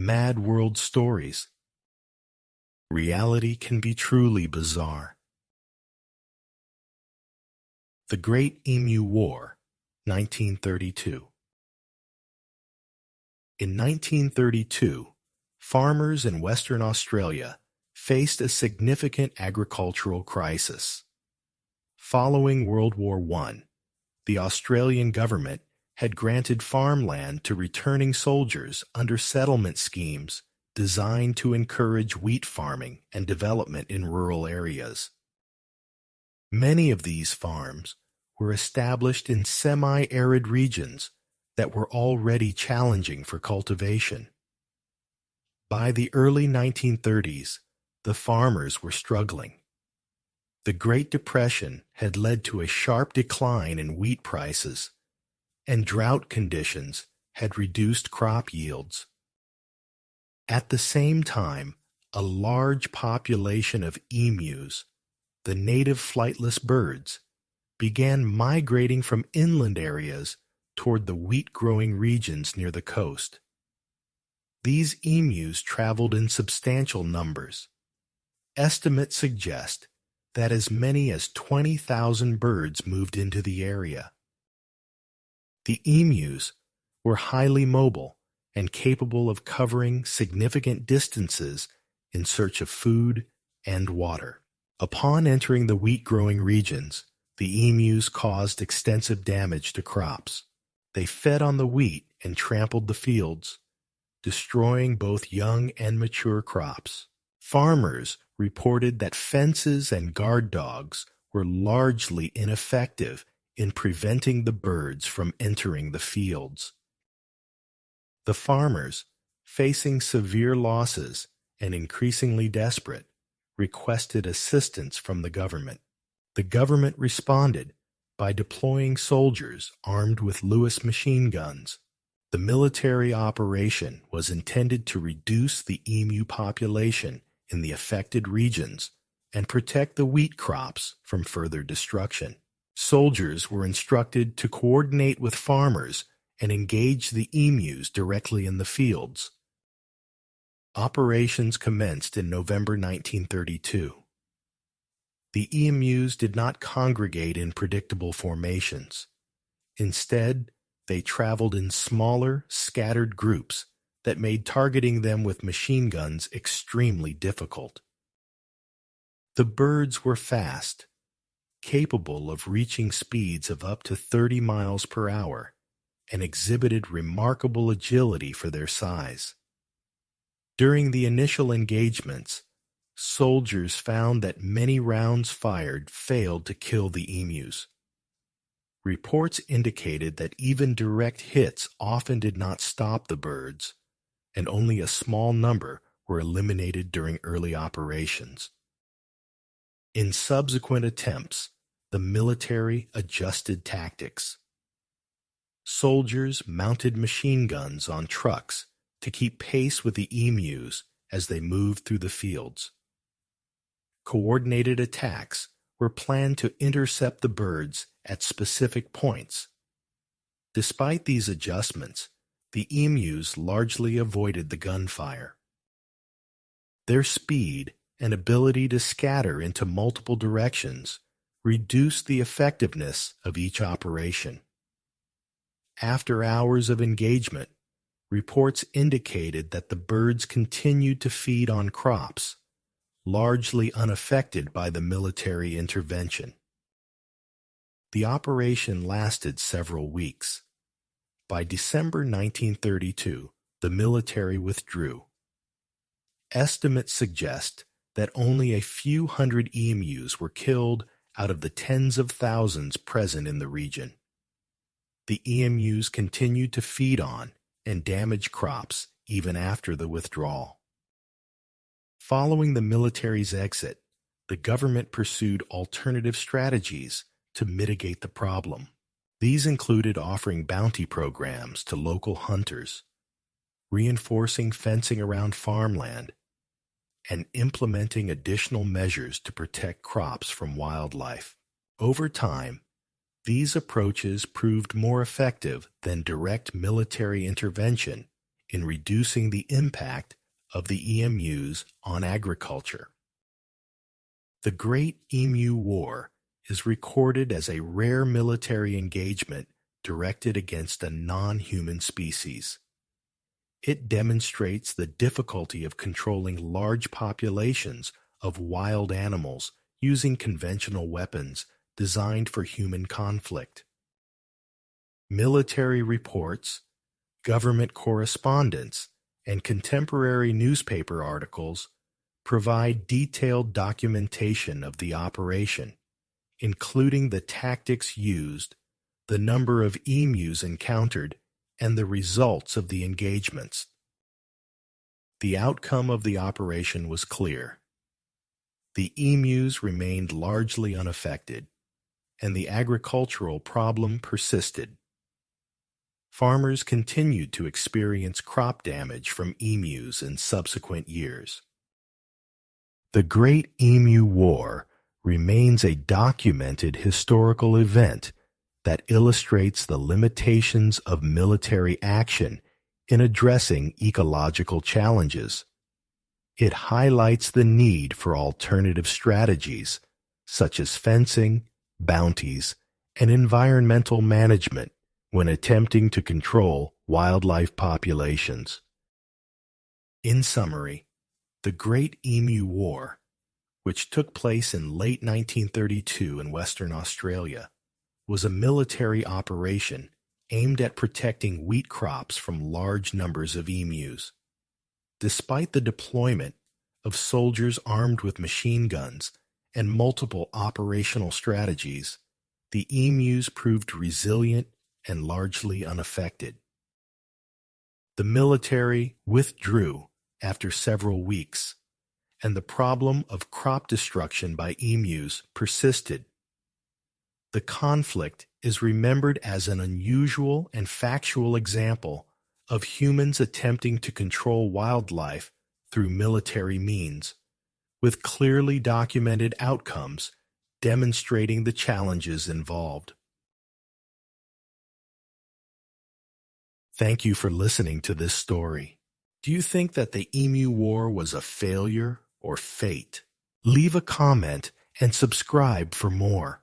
Mad world stories. Reality can be truly bizarre. The Great Emu War, 1932. In 1932, farmers in Western Australia faced a significant agricultural crisis. Following World War I, the Australian government had granted farmland to returning soldiers under settlement schemes designed to encourage wheat farming and development in rural areas. Many of these farms were established in semi-arid regions that were already challenging for cultivation. By the early 1930s, the farmers were struggling. The Great Depression had led to a sharp decline in wheat prices, and drought conditions had reduced crop yields. At the same time, a large population of emus, the native flightless birds, began migrating from inland areas toward the wheat-growing regions near the coast. These emus traveled in substantial numbers. Estimates suggest that as many as 20,000 birds moved into the area. The emus were highly mobile and capable of covering significant distances in search of food and water. Upon entering the wheat-growing regions, the emus caused extensive damage to crops. They fed on the wheat and trampled the fields, destroying both young and mature crops. Farmers reported that fences and guard dogs were largely ineffective in preventing the birds from entering the fields. The farmers, facing severe losses and increasingly desperate, requested assistance from the government. The government responded by deploying soldiers armed with Lewis machine guns. The military operation was intended to reduce the emu population in the affected regions and protect the wheat crops from further destruction. Soldiers were instructed to coordinate with farmers and engage the emus directly in the fields. Operations commenced in November 1932. The emus did not congregate in predictable formations. Instead, they traveled in smaller, scattered groups that made targeting them with machine guns extremely difficult. The birds were fast, capable of reaching speeds of up to 30 miles per hour, and exhibited remarkable agility for their size. During the initial engagements, soldiers found that many rounds fired failed to kill the emus. Reports indicated that even direct hits often did not stop the birds, and only a small number were eliminated during early operations. In subsequent attempts, the military adjusted tactics. Soldiers mounted machine guns on trucks to keep pace with the emus as they moved through the fields. Coordinated attacks were planned to intercept the birds at specific points. Despite these adjustments, the emus largely avoided the gunfire. Their speed and ability to scatter into multiple directions reduced the effectiveness of each operation. After hours of engagement, reports indicated that the birds continued to feed on crops, largely unaffected by the military intervention. The operation lasted several weeks. By December 1932, the military withdrew. Estimates suggest that only a few hundred emus were killed out of the tens of thousands present in the region. The emus continued to feed on and damage crops even after the withdrawal. Following the military's exit, the government pursued alternative strategies to mitigate the problem. These included offering bounty programs to local hunters, reinforcing fencing around farmland, and implementing additional measures to protect crops from wildlife. Over time, these approaches proved more effective than direct military intervention in reducing the impact of the emus on agriculture. The Great Emu War is recorded as a rare military engagement directed against a non-human species. It demonstrates the difficulty of controlling large populations of wild animals using conventional weapons designed for human conflict. Military reports, government correspondence, and contemporary newspaper articles provide detailed documentation of the operation, including the tactics used, the number of emus encountered, and the results of the engagements. The outcome of the operation was clear. The emus remained largely unaffected, and the agricultural problem persisted. Farmers continued to experience crop damage from emus in subsequent years. The Great Emu War remains a documented historical event that illustrates the limitations of military action in addressing ecological challenges. It highlights the need for alternative strategies, such as fencing, bounties, and environmental management when attempting to control wildlife populations. In summary, the Great Emu War, which took place in late 1932 in Western Australia, was a military operation aimed at protecting wheat crops from large numbers of emus. Despite the deployment of soldiers armed with machine guns and multiple operational strategies, the emus proved resilient and largely unaffected. The military withdrew after several weeks, and the problem of crop destruction by emus persisted. The conflict is remembered as an unusual and factual example of humans attempting to control wildlife through military means, with clearly documented outcomes demonstrating the challenges involved. Thank you for listening to this story. Do you think that the Emu War was a failure or fate? Leave a comment and subscribe for more.